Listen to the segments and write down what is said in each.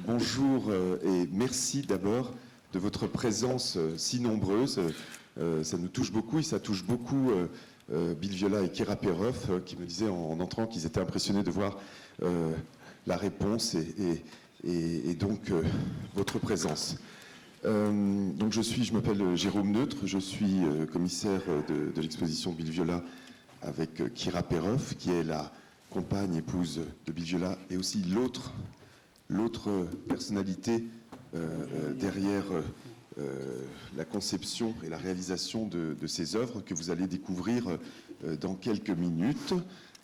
Bonjour et merci d'abord de votre présence si nombreuse. Ça nous touche beaucoup et ça touche beaucoup Bill Viola et Kira Perov qui me disaient en entrant qu'ils étaient impressionnés de voir la réponse et donc votre présence. Donc je m'appelle Jérôme Neutre, je suis commissaire de l'exposition Bill Viola avec Kira Perov, qui est la compagne, épouse de Bill Viola, et aussi l'autre personnalité derrière la conception et la réalisation de ces œuvres que vous allez découvrir dans quelques minutes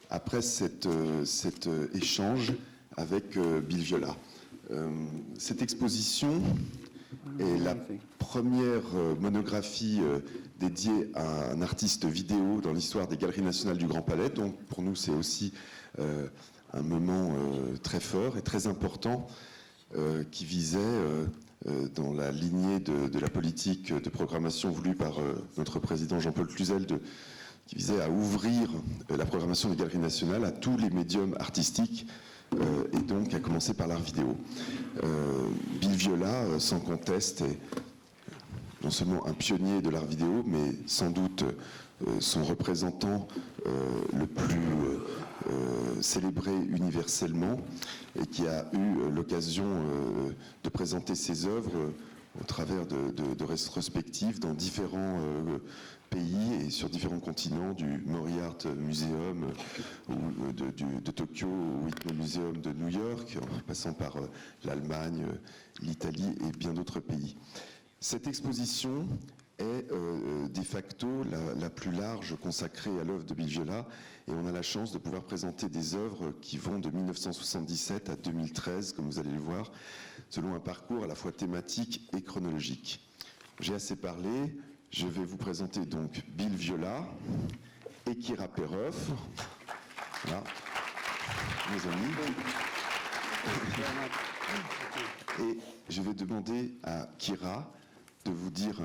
après cet échange avec Bill Viola. Cette exposition est la première monographie dédiée à un artiste vidéo dans l'histoire des Galeries nationales du Grand Palais. Donc pour nous, c'est aussi un moment très fort et très important qui visait, dans la lignée de la politique de programmation voulue par notre président Jean-Paul Cluzel, qui visait à ouvrir la programmation des Galeries nationales à tous les médiums artistiques, et donc à commencer par l'art vidéo. Bill Viola, sans conteste, est non seulement un pionnier de l'art vidéo, mais sans doute son représentant le plus célébré universellement, et qui a eu l'occasion de présenter ses œuvres au travers de rétrospectives dans différents pays et sur différents continents, du Mori Art Museum ou de Tokyo au Whitney Museum de New York, en passant par l'Allemagne, l'Italie et bien d'autres pays. Cette exposition est de facto la plus large consacrée à l'œuvre de Bill Viola, et on a la chance de pouvoir présenter des œuvres qui vont de 1977 à 2013, comme vous allez le voir, selon un parcours à la fois thématique et chronologique. J'ai assez parlé, je vais vous présenter donc Bill Viola et Kira Perov. Voilà, mes amis. Et je vais demander à Kira de vous dire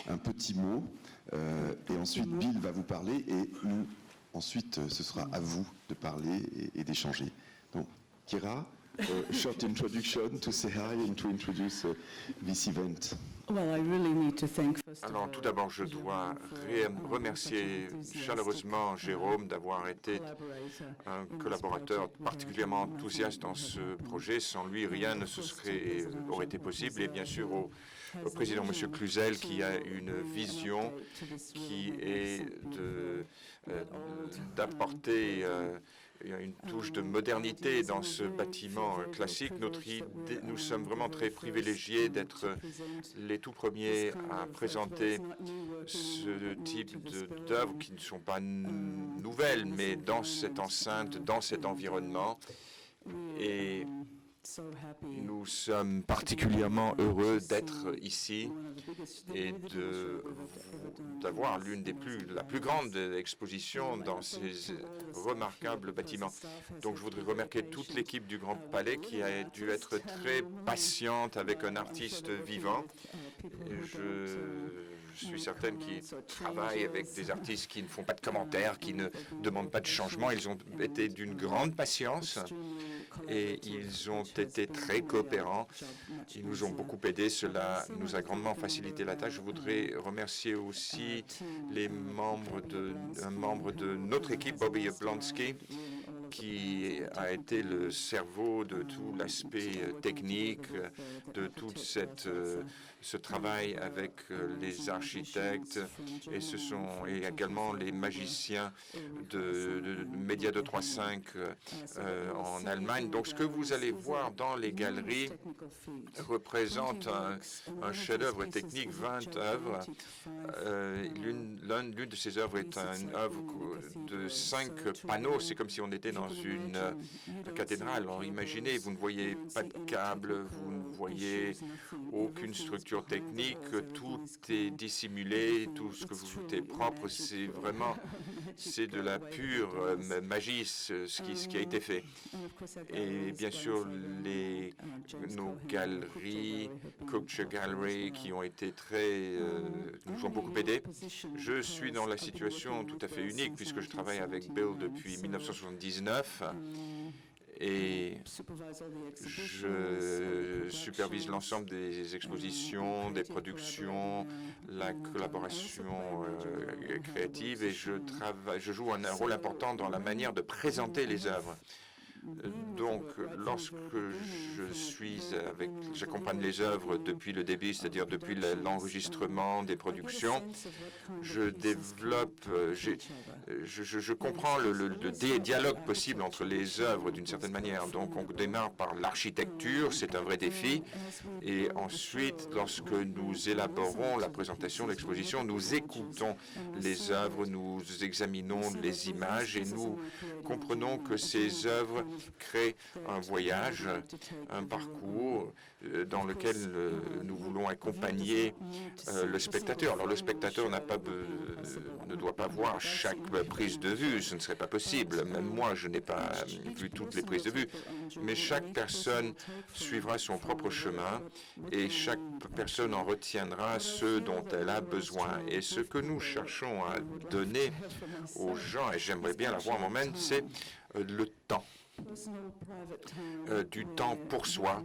un petit mot, et ensuite Bill va vous parler, et ensuite ce sera à vous de parler et d'échanger. Donc, Kira, short introduction to say hi and to introduce this event. Alors, tout d'abord, je dois remercier chaleureusement Jérôme d'avoir été un collaborateur particulièrement enthousiaste dans ce projet. Sans lui, rien ne aurait été possible. Et bien sûr, au président M. Cluzel, qui a une vision qui est d'apporter une touche de modernité dans ce bâtiment classique. Nous sommes vraiment très privilégiés d'être les tout premiers à présenter ce type d'œuvres qui ne sont pas nouvelles, mais dans cette enceinte, dans cet environnement. Et nous sommes particulièrement heureux d'être ici et d'avoir la plus grande exposition dans ces remarquables bâtiments. Donc je voudrais remercier toute l'équipe du Grand Palais qui a dû être très patiente avec un artiste vivant. Je suis certaine qu'ils travaillent avec des artistes qui ne font pas de commentaires, qui ne demandent pas de changement. Ils ont été d'une grande patience et ils ont été très coopérants. Ils nous ont beaucoup aidés. Cela nous a grandement facilité la tâche. Je voudrais remercier aussi un membre de notre équipe, Bobby Oblonsky, qui a été le cerveau de tout l'aspect technique, de tout ce travail avec les architectes, et également les magiciens de Média 235 en Allemagne. Donc ce que vous allez voir dans les galeries représente un chef-d'œuvre technique, 20 œuvres. L'une de ces œuvres est une œuvre de 5 panneaux. C'est comme si on était dans une cathédrale. Alors imaginez, vous ne voyez pas de câbles, vous ne voyez aucune structure technique, tout est dissimulé, tout ce que vous faites est propre. C'est de la pure magie ce qui a été fait. Et bien sûr, nos galeries, Culture Gallery, qui ont été nous ont beaucoup aidés. Je suis dans la situation tout à fait unique puisque je travaille avec Bill depuis 1979 et je supervise l'ensemble des expositions, des productions, la collaboration créative, et je joue un rôle important dans la manière de présenter les œuvres. Donc, lorsque j'accompagne les œuvres depuis le début, c'est-à-dire depuis l'enregistrement des productions, je développe, je comprends le dialogue possible entre les œuvres d'une certaine manière. Donc, on démarre par l'architecture, c'est un vrai défi, et ensuite, lorsque nous élaborons la présentation de l'exposition, nous écoutons les œuvres, nous examinons les images et nous comprenons que ces œuvres créent un voyage, un parcours dans lequel nous voulons accompagner le spectateur. Alors le spectateur ne doit pas voir chaque prise de vue, ce ne serait pas possible. Même moi, je n'ai pas vu toutes les prises de vue. Mais chaque personne suivra son propre chemin et chaque personne en retiendra ce dont elle a besoin. Et ce que nous cherchons à donner aux gens, et j'aimerais bien l'avoir moi-même, c'est le temps. Du temps pour soi,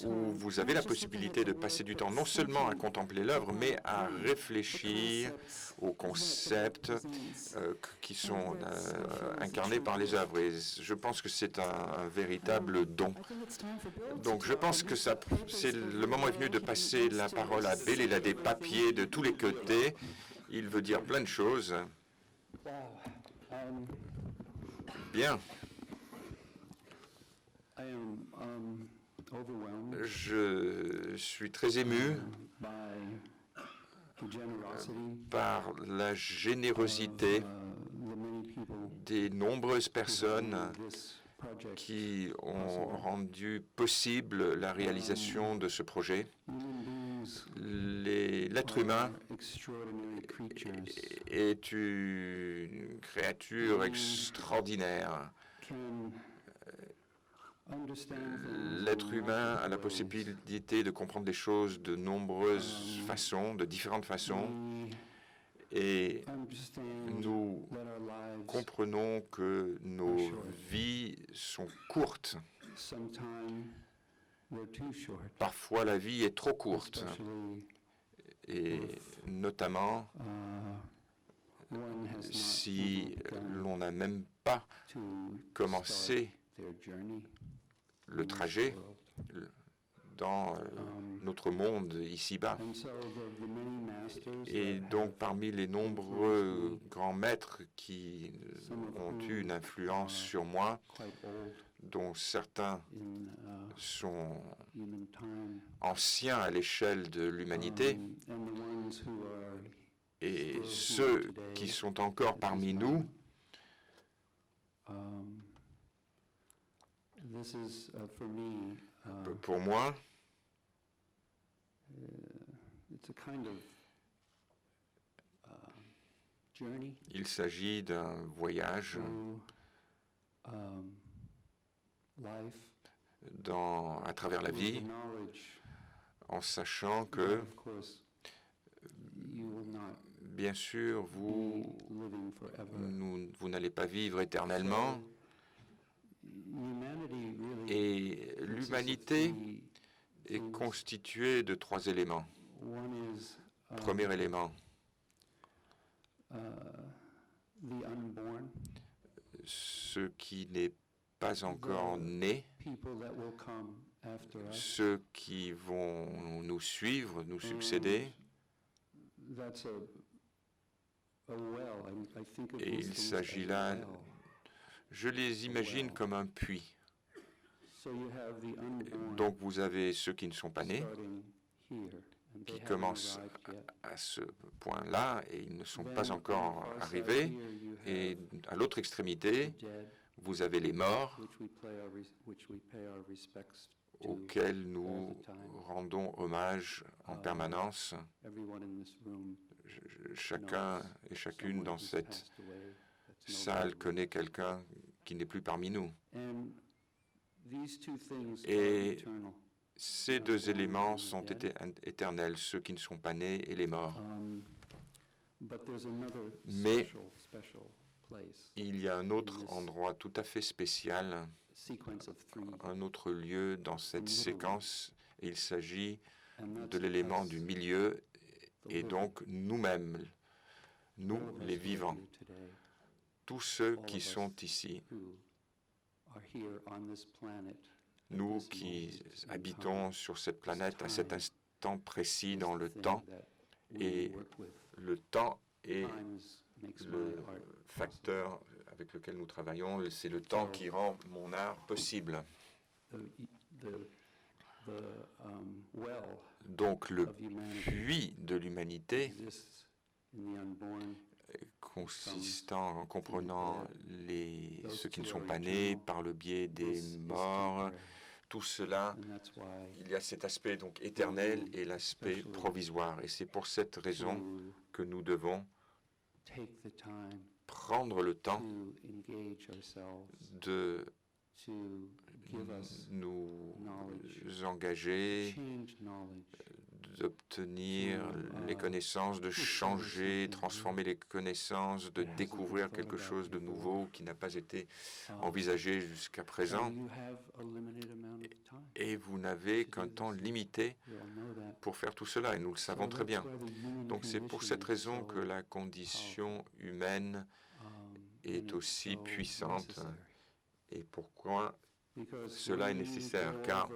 où vous avez la possibilité de passer du temps non seulement à contempler l'œuvre, mais à réfléchir aux concepts qui sont incarnés par les œuvres. Et je pense que c'est un véritable don. Donc je pense que le moment est venu de passer la parole à Bill. Il a des papiers de tous les côtés. Il veut dire plein de choses. Bien. Je suis très ému par la générosité des nombreuses personnes qui ont rendu possible la réalisation de ce projet. L'être humain est une créature extraordinaire. L'être humain a la possibilité de comprendre les choses de nombreuses façons, de différentes façons, et nous comprenons que nos vies sont courtes. Parfois, la vie est trop courte, et notamment si l'on n'a même pas commencé le trajet dans notre monde ici-bas. Et donc, parmi les nombreux grands maîtres qui ont eu une influence sur moi, dont certains sont anciens à l'échelle de l'humanité, et ceux qui sont encore parmi nous, pour moi, il s'agit d'un voyage à travers la vie, en sachant que, bien sûr, vous n'allez pas vivre éternellement. Et l'humanité est constituée de 3 éléments. Premier élément, ce qui n'est pas encore né, ceux qui vont nous suivre, nous succéder. Et il s'agit là, je les imagine comme un puits. Donc vous avez ceux qui ne sont pas nés, qui commencent à ce point-là et ils ne sont pas encore arrivés. Et à l'autre extrémité, vous avez les morts auxquels nous rendons hommage en permanence. Chacun et chacune dans cette salle connaît quelqu'un qui n'est plus parmi nous. Et ces 2 éléments sont éternels, ceux qui ne sont pas nés et les morts. Mais il y a un autre endroit tout à fait spécial un autre lieu dans cette séquence. Il s'agit de l'élément du milieu et donc nous-mêmes, nous les vivants, tous ceux qui sont ici, nous qui habitons sur cette planète à cet instant précis dans le temps, et le temps est le facteur avec lequel nous travaillons, c'est le temps qui rend mon art possible. Donc le puits de l'humanité, consistant en comprenant ceux qui ne sont pas nés par le biais des morts, tout cela, il y a cet aspect donc éternel et l'aspect provisoire. Et c'est pour cette raison que nous devons prendre le temps de nous engager, d'obtenir les connaissances, de changer, transformer les connaissances, de découvrir quelque chose de nouveau qui n'a pas été envisagé jusqu'à présent. Et vous n'avez qu'un temps limité pour faire tout cela, et nous le savons très bien. Donc c'est pour cette raison que la condition humaine est aussi puissante, et pourquoi cela est nécessaire, car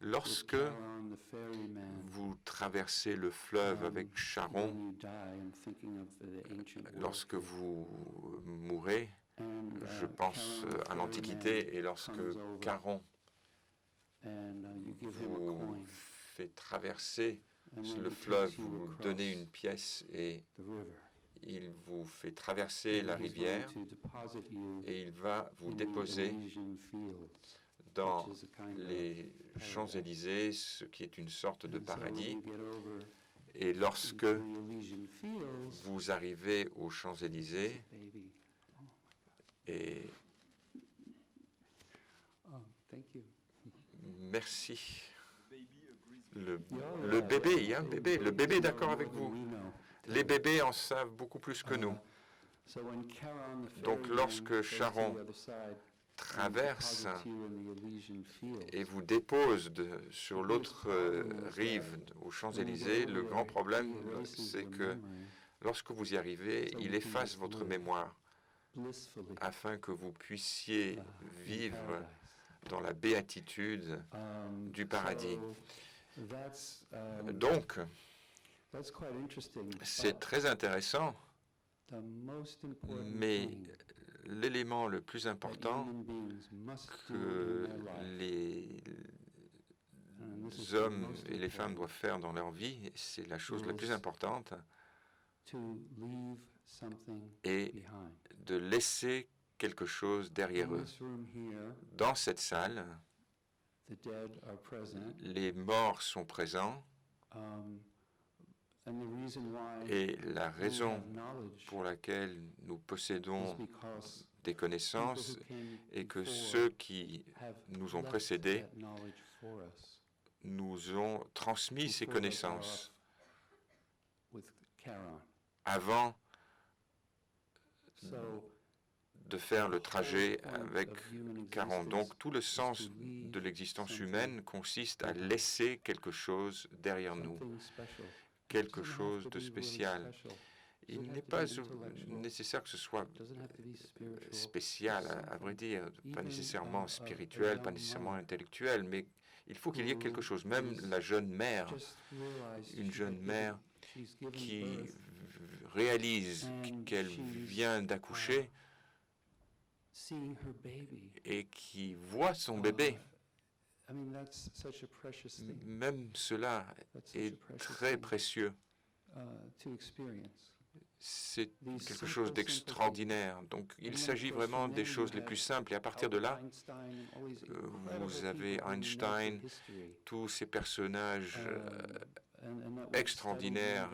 lorsque vous traversez le fleuve avec Charon, lorsque vous mourrez, je pense à l'Antiquité, et lorsque Charon vous fait traverser le fleuve, vous lui donnez une pièce et il vous fait traverser la rivière et il va vous déposer dans les Champs-Élysées, ce qui est une sorte de paradis. Et lorsque vous arrivez aux Champs-Élysées, et merci. Le bébé, il y a un bébé. Le bébé est d'accord avec vous. Les bébés en savent beaucoup plus que nous. Donc lorsque Charon traverse et vous dépose sur l'autre rive aux Champs-Élysées, le grand problème, c'est que lorsque vous y arrivez, il efface votre mémoire afin que vous puissiez vivre dans la béatitude du paradis. Donc, c'est très intéressant, mais l'élément le plus important que les hommes et les femmes doivent faire dans leur vie, c'est la chose la plus importante, est de laisser quelque chose derrière eux. Dans cette salle, les morts sont présents, et la raison pour laquelle nous possédons des connaissances est que ceux qui nous ont précédés nous ont transmis ces connaissances avant de faire le trajet avec Charon. Donc tout le sens de l'existence humaine consiste à laisser quelque chose derrière nous, quelque chose de spécial. Il n'est pas nécessaire que ce soit spécial, à vrai dire, pas nécessairement spirituel, pas nécessairement intellectuel, mais il faut qu'il y ait quelque chose. Même la jeune mère, une jeune mère qui réalise qu'elle vient d'accoucher et qui voit son bébé. Même cela est très précieux. C'est quelque chose d'extraordinaire. Donc, il s'agit vraiment des choses les plus simples. Et à partir de là, vous avez Einstein, tous ces personnages extraordinaires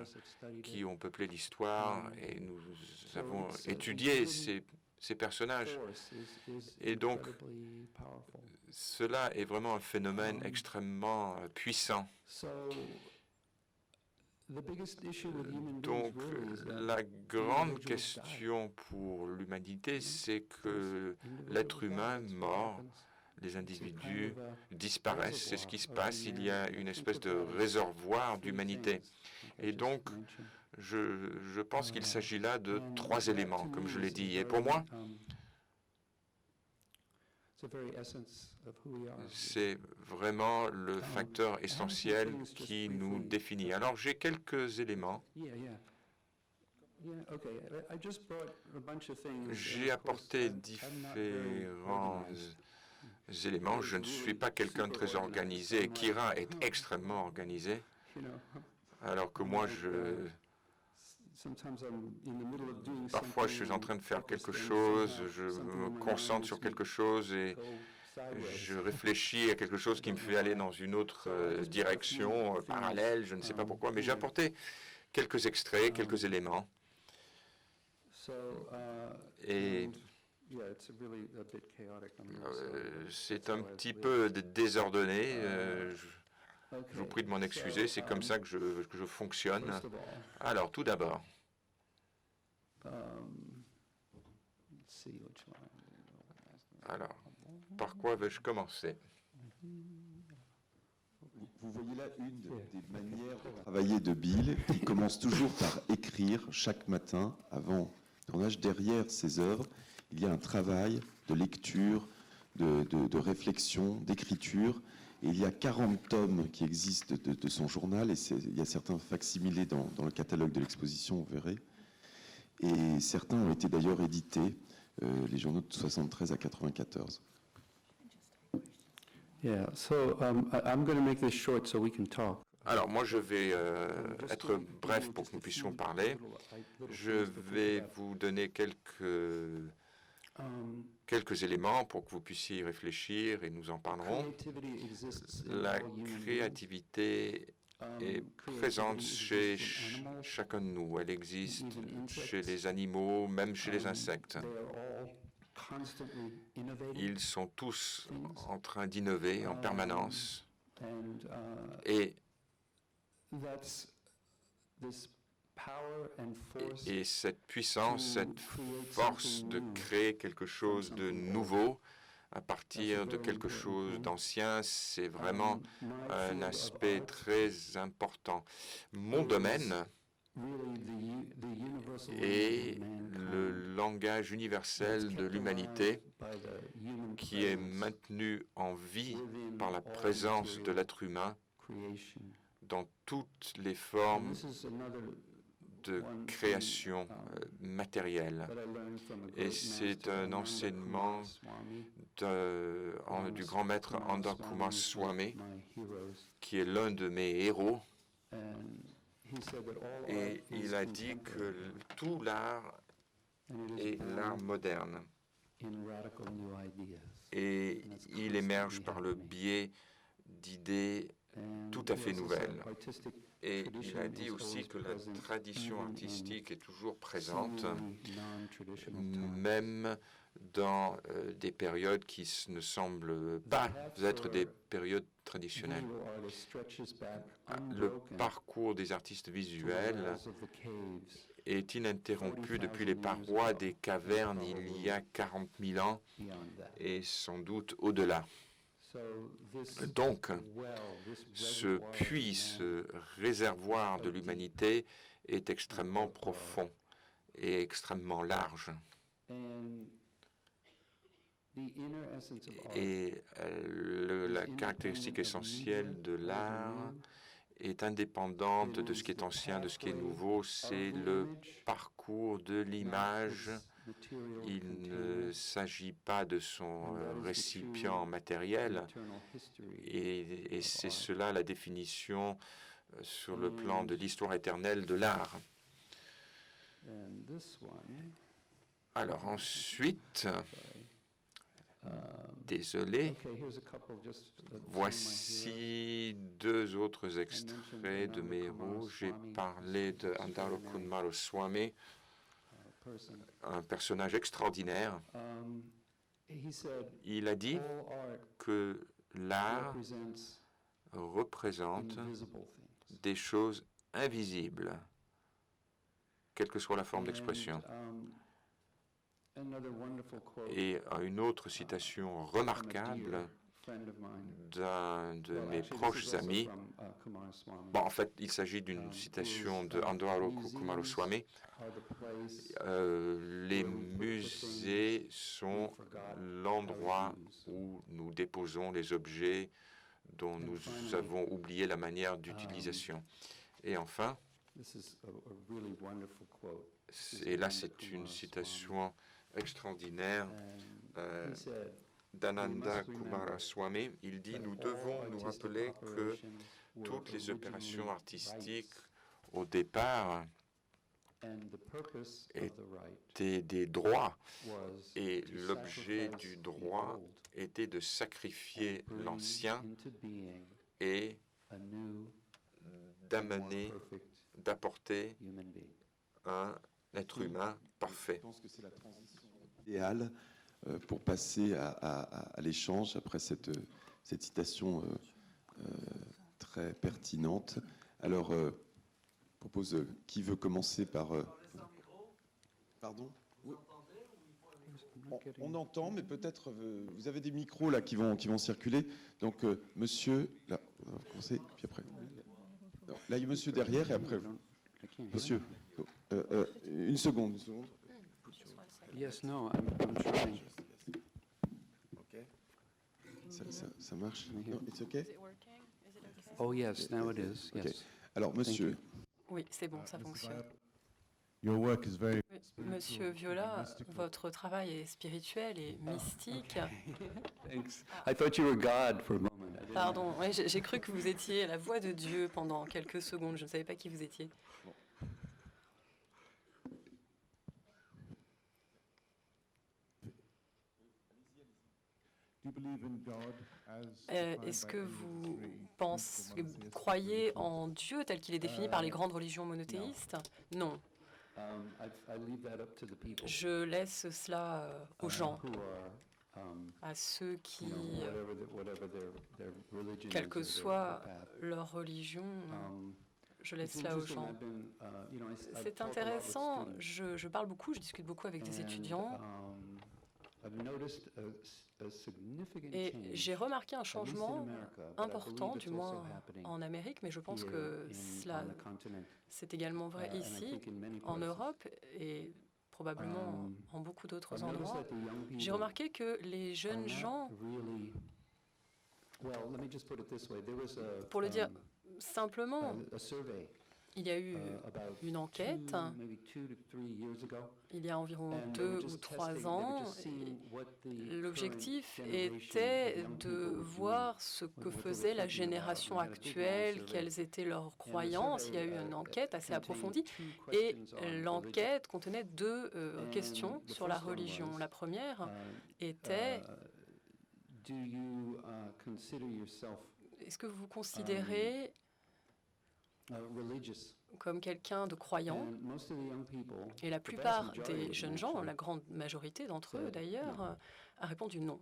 qui ont peuplé l'histoire, et nous avons étudié ces personnages. Et donc, cela est vraiment un phénomène extrêmement puissant. Donc, la grande question pour l'humanité, c'est que l'être humain mort les individus disparaissent, c'est ce qui se passe, il y a une espèce de réservoir d'humanité. Et donc, je pense qu'il s'agit là de 3 éléments, comme je l'ai dit. Et pour moi, c'est vraiment le facteur essentiel qui nous définit. Alors, j'ai quelques éléments. J'ai apporté différents éléments. Je ne suis pas quelqu'un de très organisé. Kira est extrêmement organisé, alors que moi, parfois, je suis en train de faire quelque chose, je me concentre sur quelque chose et je réfléchis à quelque chose qui me fait aller dans une autre direction parallèle, je ne sais pas pourquoi, mais j'ai apporté quelques extraits, quelques éléments. Et c'est un petit peu désordonné. Je vous prie de m'en excuser, c'est comme ça que je fonctionne. Alors, tout d'abord, par quoi vais-je commencer? Vous voyez là une des manières de travailler de Bill, qui commence toujours par écrire chaque matin avant le tournage. Derrière ses œuvres, il y a un travail de lecture, de réflexion, d'écriture. Et il y a 40 tomes qui existent de son journal, et il y a certains facsimilés dans le catalogue de l'exposition, vous verrez. Et certains ont été d'ailleurs édités, les journaux de 73 à 94. Yeah, so I'm going to make this short so we can talk. Alors, moi, je vais être bref pour que nous puissions parler. Je vais vous donner quelques éléments pour que vous puissiez y réfléchir et nous en parlerons. La créativité est présente chez chacun de nous. Elle existe chez les animaux, même chez les insectes. Ils sont tous en train d'innover en permanence. Et cette puissance, cette force de créer quelque chose de nouveau à partir de quelque chose d'ancien, c'est vraiment un aspect très important. Mon domaine est le langage universel de l'humanité qui est maintenu en vie par la présence de l'être humain dans toutes les formes de création matérielle. Et c'est un enseignement du grand maître Ananda Kumar Swami, qui est l'un de mes héros. Et il a dit que tout l'art est l'art moderne. Et il émerge par le biais d'idées tout à fait nouvelles. Et il a dit aussi que la tradition artistique est toujours présente, même dans des périodes qui ne semblent pas être des périodes traditionnelles. Le parcours des artistes visuels est ininterrompu depuis les parois des cavernes il y a 40 000 ans et sans doute au-delà. Donc, ce puits, ce réservoir de l'humanité est extrêmement profond et extrêmement large. Et la caractéristique essentielle de l'art est indépendante de ce qui est ancien, de ce qui est nouveau, c'est le parcours de l'image. Il ne s'agit pas de son récipient matériel, et c'est cela la définition sur le plan de l'histoire éternelle de l'art. Alors ensuite, désolé, voici 2 autres extraits de mes héros. J'ai parlé de Ananda Kumar Swami, un personnage extraordinaire. Il a dit que l'art représente des choses invisibles, quelle que soit la forme d'expression. Et une autre citation remarquable d'un de mes proches amis. Bon, en fait, il s'agit d'une citation de Andohalo Kumaraswamy. Les musées sont l'endroit où nous déposons les objets dont nous avons oublié la manière d'utilisation. Et enfin, et là c'est une citation extraordinaire d'Ananda Kumaraswamy. Il dit: nous devons nous rappeler que toutes les opérations artistiques au départ étaient des droits, et l'objet du droit était de sacrifier l'ancien et d'amener, d'apporter un être humain parfait. Je pense que c'est la transition idéale pour passer à l'échange après cette citation très pertinente. Alors, je propose, qui veut commencer par... Pardon? On entend, mais peut-être vous avez des micros là qui vont circuler. Donc, monsieur, là, on va commencer, puis après. Non, là, il y a monsieur derrière et après. Monsieur, une seconde. Yes, no, I'm trying. Okay. Ça marche? No, it's okay? Oh, yes, now it is, Okay. yes. Alors, monsieur. Oui, c'est bon, ça fonctionne. Your work is very Monsieur Viola, votre travail est spirituel et mystique. Thanks. I thought you were God for a moment. I didn't Pardon, oui, j'ai cru que vous étiez la voix de Dieu pendant quelques secondes. Je ne savais pas qui vous étiez. Do you believe in God as Est-ce que vous croyez en Dieu tel qu'il est défini par les grandes religions monothéistes? Non. I leave that up to the people. Je laisse cela aux gens, Who are, à ceux qui, whatever their religion quelle is que or their soit path. leur religion, je laisse It's cela aux interesting, gens. I've been, I C'est talk a lot with intéressant, students, je parle beaucoup, je discute beaucoup avec des and, étudiants, I've noticed a significant et change, j'ai remarqué un at least in changement America, but I important, believe du it's also moins happening en Amérique, mais je pense here que on the continent. c'est également vrai And I ici, think in many en places. Europe, et probablement en beaucoup I've d'autres noticed endroits. that the young people J'ai remarqué que les are jeunes not gens, really- well, let me just put it this way. There was pour le dire simplement, a survey il y a eu about une enquête maybe 2 to 3 years ago. il y a environ And they 2 were ou just 3 testing, they ans. were just seeing what the L'objectif current generation était of young de people were voir ce que what they faisait were la thinking about. génération We had a big long actuelle, survey. quelles étaient leurs And the croyances. Il y a eu survey, une enquête assez contained approfondie 2 et questions on religion. l'enquête contenait 2 And questions the sur la first one religion. was, La première Uh, était do you consider yourself est-ce que vous vous considérez religious? comme quelqu'un de croyant? And most of the young people, Et la the vast plupart majority des of them jeunes gens, actually, la grande majorité d'entre eux said d'ailleurs, no. a répondu non.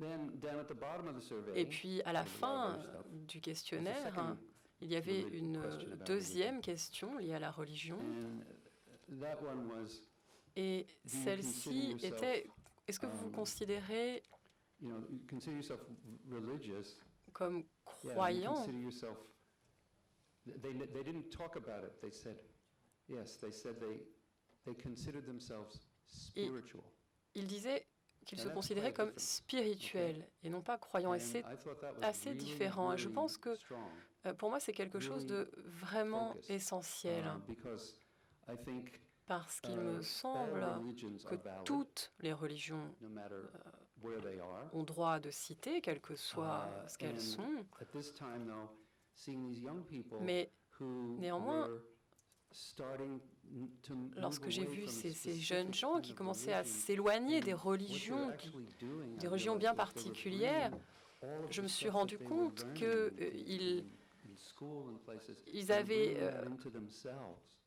Then down at the bottom of the survey, Et puis à la there's a lot of fin other stuff. du There's a questionnaire, second il y avait related une question about deuxième question liée à la religion. And that one was, Et Do you celle-ci consider était, est-ce que vous vous um, considérez you know, you consider yourself religious? comme Yeah, you croyant? consider yourself. They didn't talk about it. They said, yes. They said they considered themselves spiritual. Il disait qu'ils And se that's considéraient quite comme different, spirituels et non pas croyants. Et And c'est I thought that was assez really, différent. Et je really pense que strong, pour moi, c'est quelque chose de vraiment focused, essentiel because I think parce qu'il me all semble religions que are valid, toutes les religions no matter where they are. ont droit de citer, quelles que soient ce qu'elles And sont. At this time, though, seeing these young people Mais who néanmoins, were starting to move lorsque j'ai away vu from ces specific jeunes gens kind qui of commençaient à religion s'éloigner des and what religions, they're actually doing, I des religions realized bien is they were particulières, bringing all of je the me suis stuff rendu that they were compte learning qu'ils in school and places, ils they were avaient, bringing that into themselves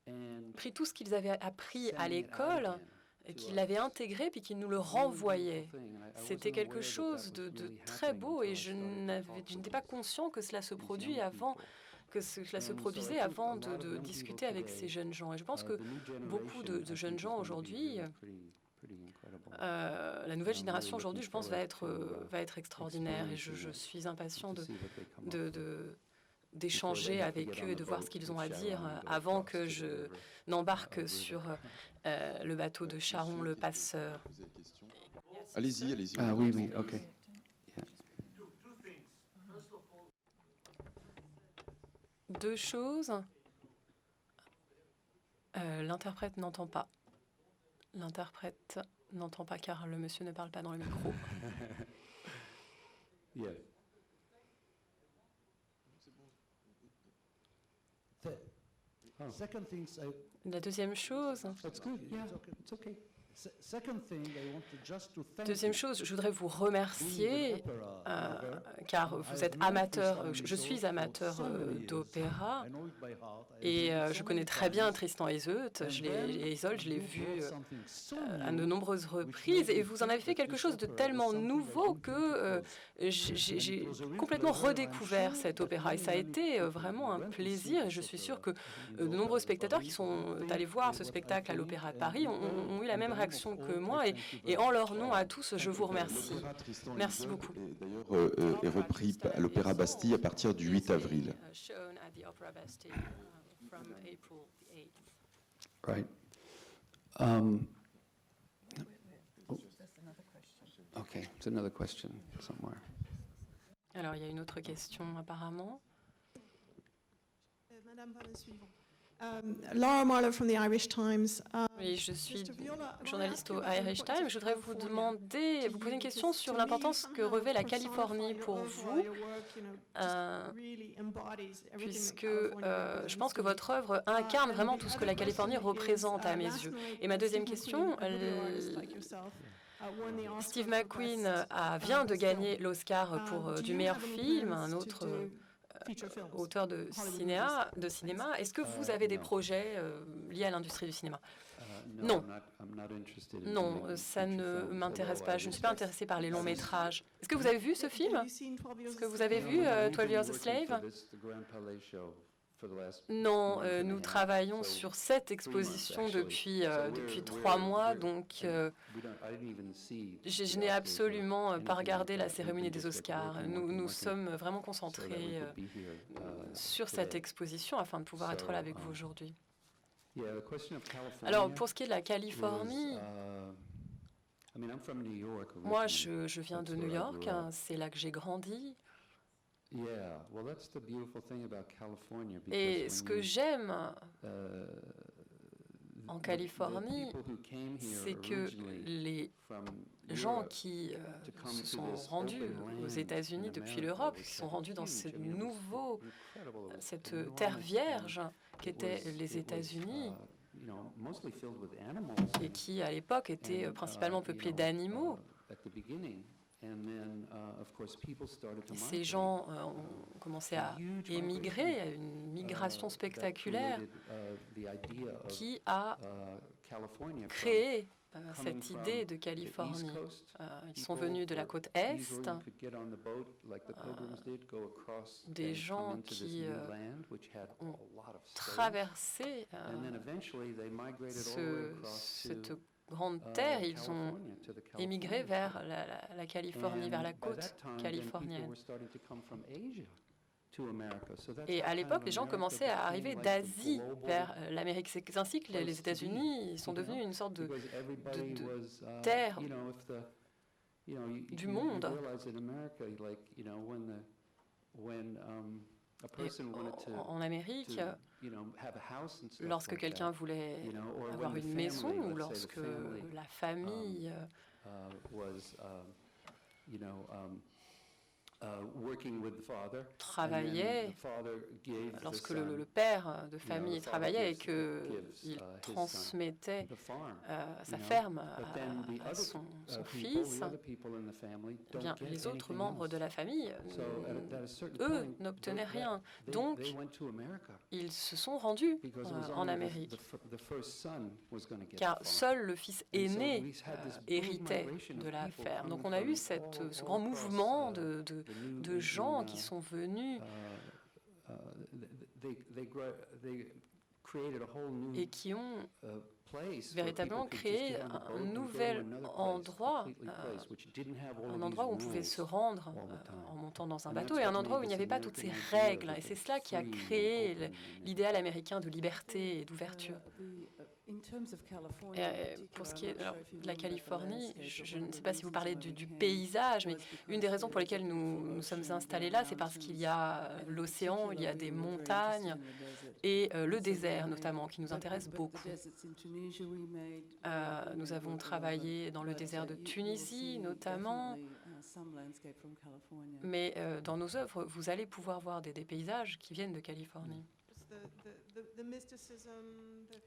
and pris tout ce qu'ils avaient appris à sending it out l'école again et to qu'ils us. l'avaient intégré puis qu'ils nous le Really beautiful renvoyaient. thing, and I C'était wasn't quelque aware that chose that was de really très happening beau until et I je started to talk n'étais with pas conscient que cela se these produit young avant people. que cela se produisait avant de discuter avec ces jeunes gens. Et je pense que beaucoup de jeunes gens aujourd'hui, la nouvelle génération aujourd'hui, je pense, va être extraordinaire. Et je suis impatient d'échanger avec eux et de voir ce qu'ils ont à dire avant que je n'embarque sur le bateau de Charon, le passeur. Allez-y, allez-y. Ah oui, oui, OK. Deux choses. L'interprète n'entend pas. L'interprète n'entend pas car le monsieur ne parle pas dans le micro. Yeah. Second things La deuxième chose, That's good. Yeah, it's okay. second thing I wanted just to thank deuxième you. chose, je voudrais vous remercier Being an opera lover, car vous êtes amateur, je suis amateur d'opéra et je connais très bien Tristan et Isolde, je l'ai vu à de nombreuses reprises et vous en avez fait quelque chose de tellement nouveau que j'ai complètement redécouvert cet opéra et ça a été vraiment un plaisir et je suis sûre que de nombreux spectateurs qui sont allés voir ce spectacle à l'Opéra de Paris ont eu la même réaction que moi et en leur nom à tous, je vous remercie. Merci beaucoup. D'ailleurs, est repris à l'Opéra Bastille à partir du 8 avril. Right. Okay, there's another question somewhere. Alors, il y a une autre question apparemment. Madame va le suivant. Laura Marlowe from the Irish Times. Oui, je suis Mr. Viola, journaliste I au have a Irish question Times. Je voudrais vous demander, vous poser une question sur l'importance que revêt la Californie pour vous, puisque je pense que votre œuvre incarne vraiment tout ce que la Californie représente à mes yeux. Et ma deuxième question, Steve McQueen vient de gagner l'Oscar pour du meilleur film, un autre auteur de cinéma. Est-ce que vous avez des projets liés à l'industrie du cinéma? Non. Non, ça ne m'intéresse pas. Je ne suis pas intéressée par les longs métrages. Est-ce que vous avez vu ce film? Est-ce que vous avez vu 12 Years a Slave? Non, nous travaillons sur cette exposition depuis 3 mois, donc je n'ai absolument pas regardé la cérémonie des Oscars. Nous sommes vraiment concentrés sur cette exposition afin de pouvoir être là avec vous aujourd'hui. Alors, pour ce qui est de la Californie, moi, je viens de New York, c'est là que j'ai grandi. Et ce que j'aime en Californie, c'est que les gens qui se sont rendus aux États-Unis depuis l'Europe, qui sont rendus dans cette terre vierge qu'étaient les États-Unis, et qui à l'époque était principalement peuplée d'animaux. Ces gens ont commencé à émigrer, à une migration spectaculaire qui a créé cette idée de Californie. Ils sont venus de la côte Est, des gens qui ont traversé cette grande terre, ils ont émigré vers la Californie, vers la côte californienne. Et à l'époque, les gens commençaient à arriver d'Asie vers l'Amérique. C'est ainsi que les États-Unis sont devenus une sorte de terre du monde. Et en Amérique, lorsque quelqu'un voulait avoir une maison ou lorsque la famille travaillait, lorsque le père de famille travaillait et qu'il transmettait sa ferme à son fils, eh bien, les autres membres de la famille, eux, n'obtenaient rien. Donc, ils se sont rendus en Amérique, car seul le fils aîné héritait de la ferme. Donc, on a eu ce grand mouvement de gens qui sont venus et qui ont place véritablement créé un nouvel endroit, un endroit où on pouvait se rendre en montant dans un bateau, et un endroit où il n'y avait pas toutes ces règles. Et c'est cela qui a créé l'idéal américain de liberté et d'ouverture. Pour ce qui est de la Californie, je ne sais pas si vous parlez du paysage, mais une des raisons pour lesquelles nous sommes installés là, c'est parce qu'il y a l'océan, il y a des montagnes et le désert notamment, qui nous intéresse beaucoup. Nous avons travaillé dans le désert de Tunisie notamment, mais dans nos œuvres, vous allez pouvoir voir des paysages qui viennent de Californie.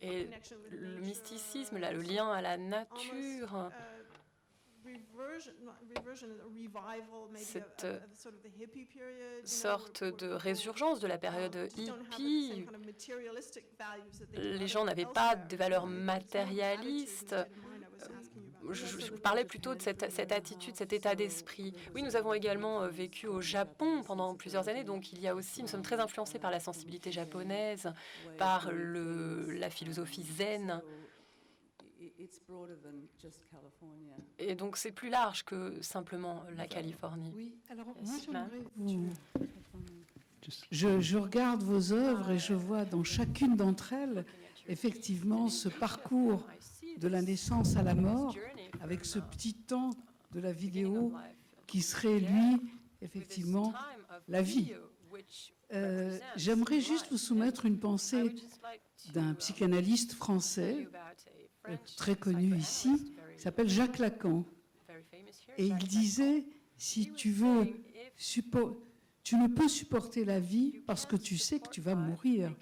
Et le mysticisme, là, le lien à la nature, cette sorte de résurgence de la période hippie. Les gens n'avaient pas de valeurs matérialistes. Je parlais plutôt de cette attitude, cet état d'esprit. Oui, nous avons également vécu au Japon pendant plusieurs années, donc nous sommes très influencés par la sensibilité japonaise, par la philosophie zen. Et donc c'est plus large que simplement la Californie. Oui, alors moi j'aimerais vous... Je regarde vos œuvres et je vois dans chacune d'entre elles effectivement ce parcours de la naissance à la mort, avec ce petit temps de la vidéo qui serait, lui, effectivement, la vie. J'aimerais juste vous soumettre une pensée d'un psychanalyste français, très connu ici, qui s'appelle Jacques Lacan. Et il disait, si tu veux, tu ne peux supporter la vie parce que tu sais que tu vas mourir.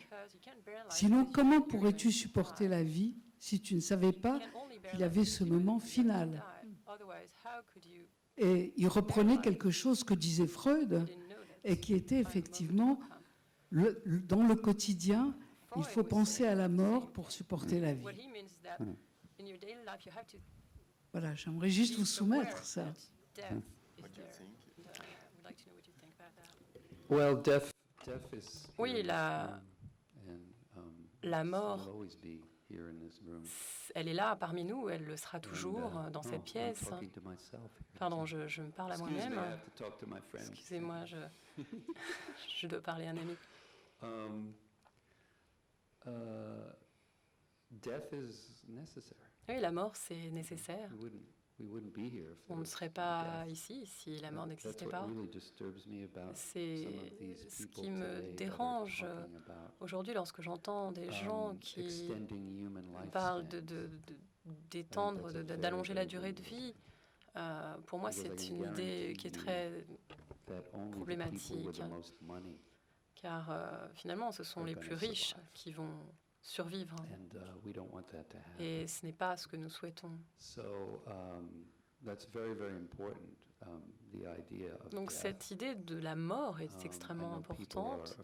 Sinon, comment pourrais-tu supporter la vie si tu ne savais pas qu'il y avait ce moment final? Et il reprenait quelque chose que disait Freud et qui était effectivement, dans le quotidien, il faut penser à la mort pour supporter la vie. Voilà, j'aimerais juste vous soumettre ça. Oui, la mort, elle est là parmi nous, elle le sera toujours dans cette pièce. Pardon, je me parle à moi-même. Excusez-moi, je dois parler à un ami. Oui, la mort, c'est nécessaire. On ne serait pas ici si la mort n'existait pas. C'est ce qui me dérange aujourd'hui lorsque j'entends des gens qui parlent d'étendre, d'allonger la durée de vie. Pour moi, c'est une idée qui est très problématique, car finalement, ce sont les plus riches qui vont survivre. Et ce n'est pas ce que nous souhaitons. Donc cette idée de la mort est extrêmement importante.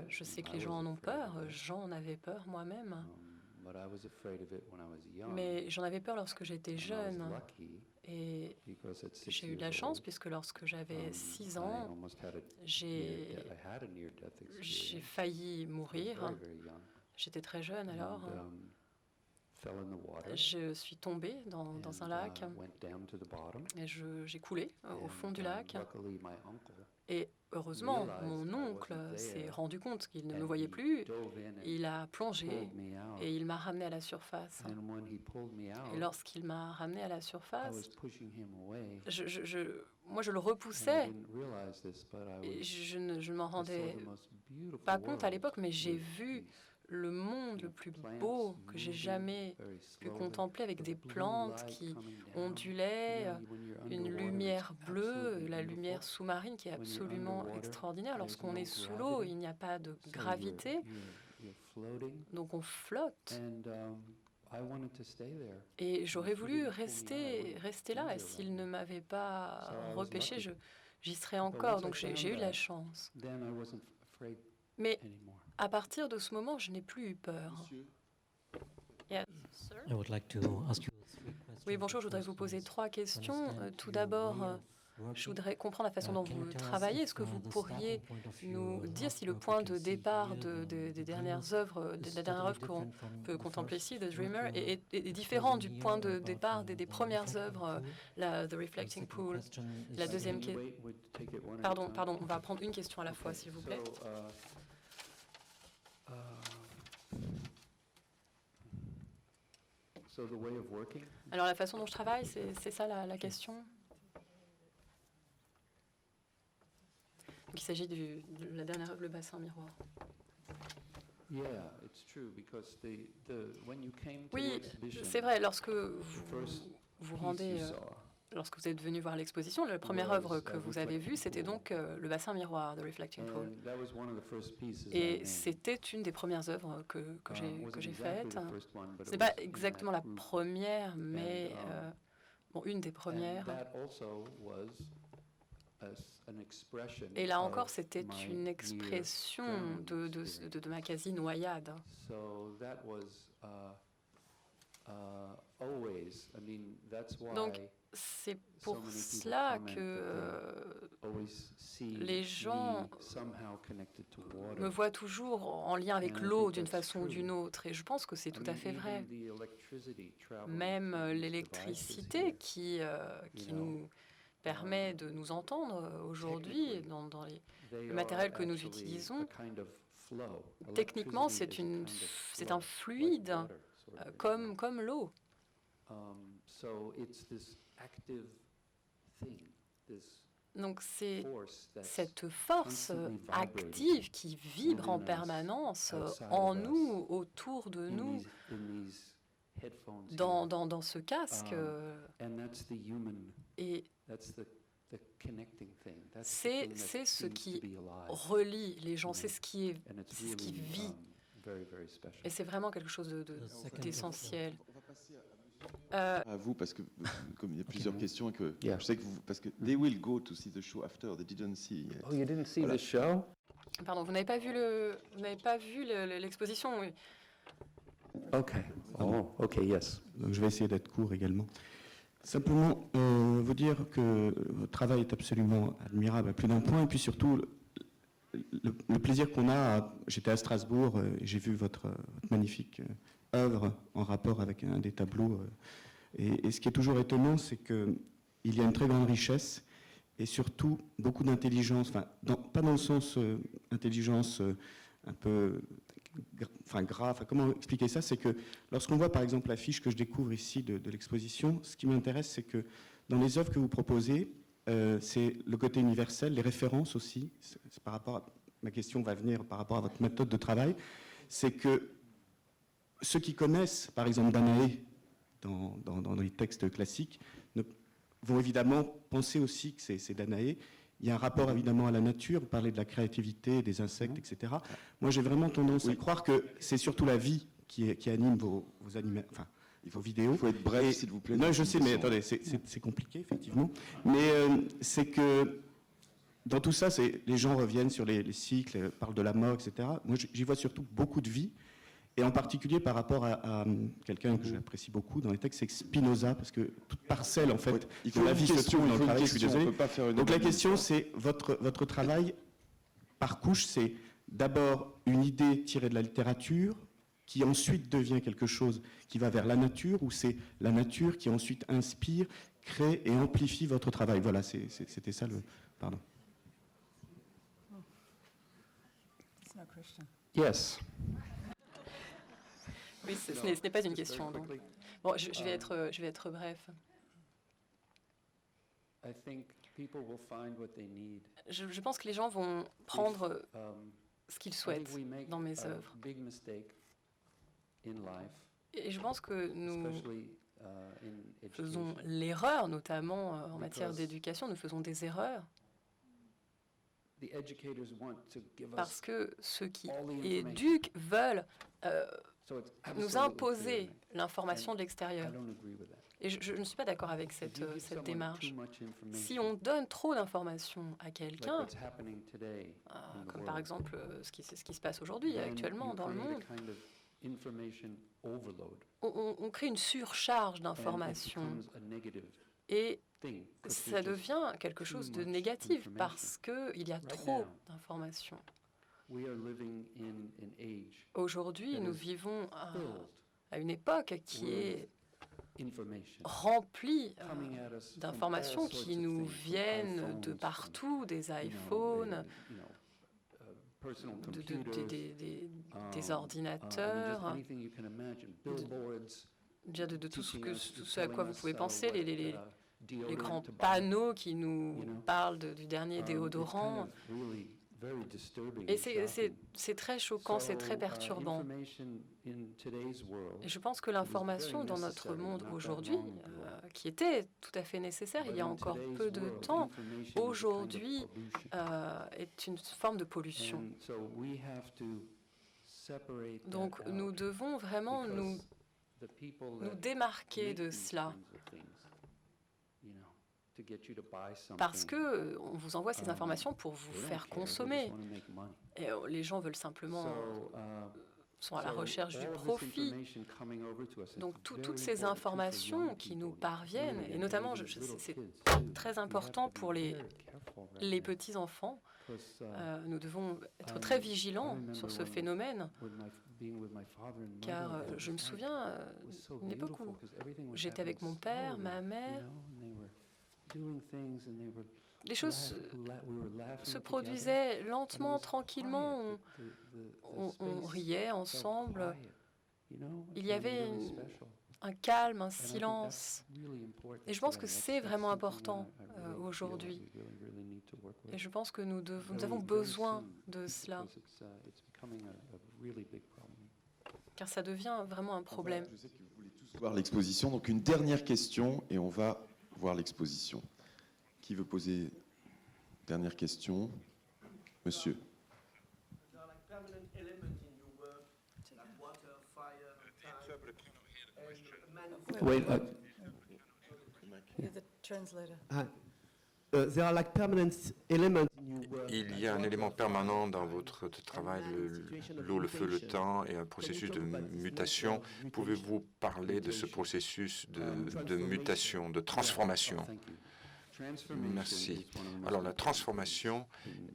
Je sais que les gens en ont peur, j'en avais peur moi-même. Mais j'en avais peur lorsque j'étais jeune. Et j'ai eu de la chance puisque lorsque j'avais 6 ans, j'ai failli mourir. J'étais très jeune alors. Je suis tombée dans un lac et j'ai coulé au fond du lac. Et heureusement, mon oncle s'est rendu compte qu'il ne me voyait plus. Il a plongé et il m'a ramené à la surface. Et lorsqu'il m'a ramené à la surface, moi je le repoussais. Et je ne m'en rendais pas compte à l'époque, mais j'ai vu le monde le plus beau que j'ai jamais pu contempler, avec des plantes qui ondulaient, une lumière bleue, la lumière sous-marine qui est absolument extraordinaire. Lorsqu'on est sous l'eau, il n'y a pas de gravité, donc on flotte. Et j'aurais voulu rester là, et s'il ne m'avait pas repêché, j'y serais encore, donc j'ai eu de la chance. Mais à partir de ce moment, je n'ai plus eu peur. I would like to ask you Oui, bonjour, je voudrais vous poser 3 questions. Tout d'abord, Je voudrais comprendre la façon dont vous travaillez. Est-ce que vous pourriez nous dire si le point de départ des dernières œuvres, de la dernière œuvre qu'on peut contempler ici, The Dreamer, est différent du point de départ des premières œuvres, The Reflecting Pool? La deuxième question. Pardon, on va prendre une question à la fois, s'il vous plaît. Alors, la façon dont je travaille, c'est ça la question? Donc, il s'agit de la dernière œuvre, le bassin miroir. Oui, c'est vrai, lorsque vous rendez... Lorsque vous êtes venu voir l'exposition, la première œuvre que vous avez vue, c'était donc le bassin miroir, The Reflecting Pool. Et c'était une des premières œuvres que j'ai faites. Ce n'est pas exactement la première, mais une des premières. Et là encore, c'était une expression de ma quasi-noyade. Donc, c'est pour cela que les gens me voient toujours en lien avec l'eau d'une façon ou d'une autre. Et je pense que c'est tout à fait vrai. Même l'électricité qui nous permet de nous entendre aujourd'hui dans le matériel que nous utilisons, techniquement, c'est un fluide comme l'eau. Donc c'est cette force active qui vibre en permanence en nous, autour de nous, dans ce casque. Et c'est ce qui relie les gens, c'est ce qui vit. Et c'est vraiment quelque chose d'essentiel. À vous, parce que comme il y a plusieurs questions, et que je sais que parce que they will go to see the show after, they didn't see yet. Oh, you didn't see the show? Pardon, vous n'avez pas vu l'exposition, oui. Ok, yes. Donc je vais essayer d'être court également. Simplement vous dire que votre travail est absolument admirable à plus d'un point, et puis surtout le plaisir qu'on a. J'étais à Strasbourg et j'ai vu votre magnifique œuvre en rapport avec un des tableaux. Et ce qui est toujours étonnant, c'est qu'il y a une très grande richesse et surtout beaucoup d'intelligence, pas dans le sens intelligence un peu grave. Comment expliquer ça? C'est que lorsqu'on voit par exemple l'affiche que je découvre ici de l'exposition, ce qui m'intéresse, c'est que dans les œuvres que vous proposez, c'est le côté universel, les références aussi. C'est par rapport à, ma question va venir par rapport à votre méthode de travail, c'est que ceux qui connaissent, par exemple, Danaé dans les textes classiques, vont évidemment penser aussi que c'est Danaé. Il y a un rapport évidemment à la nature, vous parlez de la créativité, des insectes, etc. Moi, j'ai vraiment tendance à croire que c'est surtout la vie qui anime vos vidéos. Il faut être bref, s'il vous plaît. Non, je sais, mais attendez, c'est compliqué, effectivement. Mais c'est que dans tout ça, les gens reviennent sur les cycles, parlent de la mort, etc. Moi, j'y vois surtout beaucoup de vie. Et en particulier par rapport à quelqu'un que j'apprécie beaucoup dans les textes, c'est Spinoza, parce que toute parcelle, en fait, de la vie se trouve dans le travail. Je suis désolé. Donc la question, c'est votre travail par couche, c'est d'abord une idée tirée de la littérature, qui ensuite devient quelque chose qui va vers la nature, ou c'est la nature qui ensuite inspire, crée et amplifie votre travail. Voilà, c'était ça le... Pardon. Yes. Oui, ce n'est pas une question. Donc. Bon, je vais être bref. Je pense que les gens vont prendre ce qu'ils souhaitent dans mes œuvres. Et je pense que nous faisons l'erreur, notamment en matière d'éducation, nous faisons des erreurs. Parce que ceux qui éduquent veulent nous imposer l'information de l'extérieur. Et je ne suis pas d'accord avec cette démarche. Si on donne trop d'informations à quelqu'un, comme par exemple ce qui se passe aujourd'hui, actuellement dans le monde, on crée une surcharge d'informations. Et ça devient quelque chose de négatif parce qu'il y a trop d'informations. Aujourd'hui, nous vivons à une époque qui est remplie d'informations qui nous viennent de partout, des iPhones, des ordinateurs, de tout ce à quoi vous pouvez penser, les grands panneaux qui nous parlent du dernier déodorant. Et c'est très choquant, c'est très perturbant. Et je pense que l'information dans notre monde aujourd'hui, qui était tout à fait nécessaire il y a encore peu de temps, aujourd'hui est une forme de pollution. Donc nous devons vraiment nous démarquer de cela. Parce qu'on vous envoie ces informations pour vous faire consommer. Et les gens veulent simplement, sont à la recherche du profit. Donc toutes ces informations qui nous parviennent, et notamment c'est très important pour les petits-enfants, nous devons être très vigilants sur ce phénomène. Car je me souviens d'une époque où j'étais avec mon père, ma mère. Les choses se produisaient lentement, tranquillement. On riait ensemble. Il y avait un calme, un silence. Et je pense que c'est vraiment important aujourd'hui. Et je pense que nous avons besoin de cela. Car ça devient vraiment un problème. Je sais que vous voulez tous voir l'exposition. Donc une dernière question et on va voir l'exposition. Qui veut poser dernière question? Monsieur. Well, there are like permanent elements in your work. Il y a un élément permanent dans votre travail, l'eau, le feu, le temps, et un processus de mutation. Pouvez-vous parler de ce processus de mutation, de transformation? Merci. Alors la transformation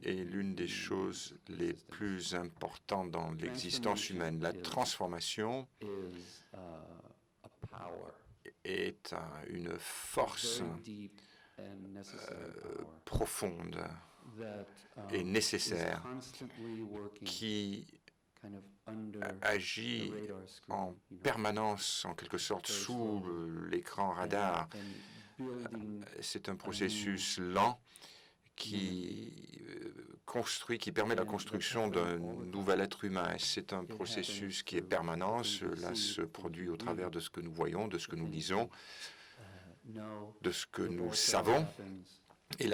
est l'une des choses les plus importantes dans l'existence humaine. La transformation est une force profonde et nécessaire qui agit en permanence, en quelque sorte, sous l'écran radar. C'est un processus lent qui permet la construction d'un nouvel être humain. C'est un processus qui est permanent. Cela se produit au travers de ce que nous voyons, de ce que nous lisons, de ce que nous savons. Et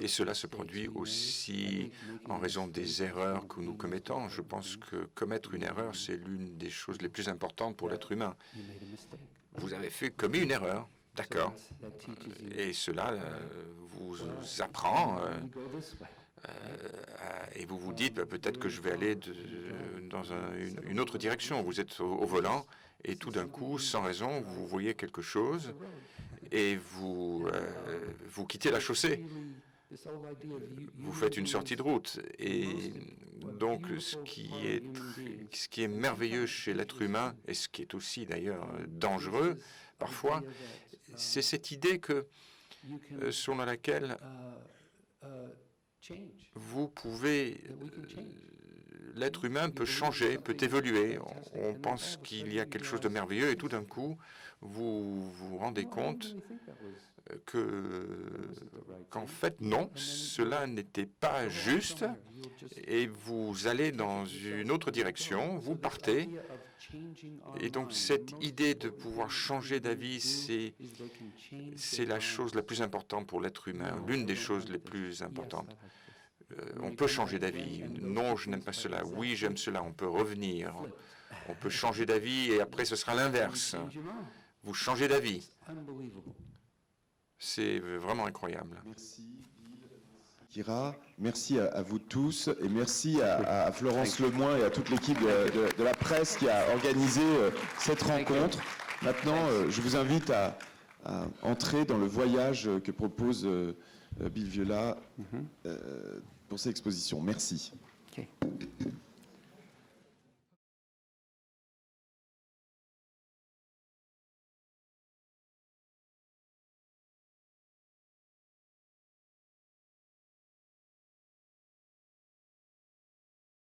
cela se produit aussi en raison des erreurs que nous commettons. Je pense que commettre une erreur, c'est l'une des choses les plus importantes pour l'être humain. Vous avez commis une erreur. D'accord. Et cela vous apprend et vous vous dites peut-être que je vais aller dans une autre direction. Vous êtes au volant et tout d'un coup, sans raison, vous voyez quelque chose et vous quittez la chaussée. Vous faites une sortie de route. Et donc, ce qui est merveilleux chez l'être humain, et ce qui est aussi d'ailleurs dangereux parfois, c'est cette idée selon laquelle l'être humain peut changer, peut évoluer. On pense qu'il y a quelque chose de merveilleux et tout d'un coup, vous vous rendez compte qu'en fait, non, cela n'était pas juste et vous allez dans une autre direction, vous partez. Et donc cette idée de pouvoir changer d'avis, c'est la chose la plus importante pour l'être humain, l'une des choses les plus importantes. On peut changer d'avis. Non, je n'aime pas cela. Oui, j'aime cela. On peut revenir. On peut changer d'avis et après ce sera l'inverse. Vous changez d'avis. C'est vraiment incroyable. Merci. Kira, merci à vous tous et merci à Florence Lemoin et à toute l'équipe de la presse qui a organisé cette rencontre. Maintenant, je vous invite à entrer dans le voyage que propose Bill Viola pour cette exposition. Merci. Ok.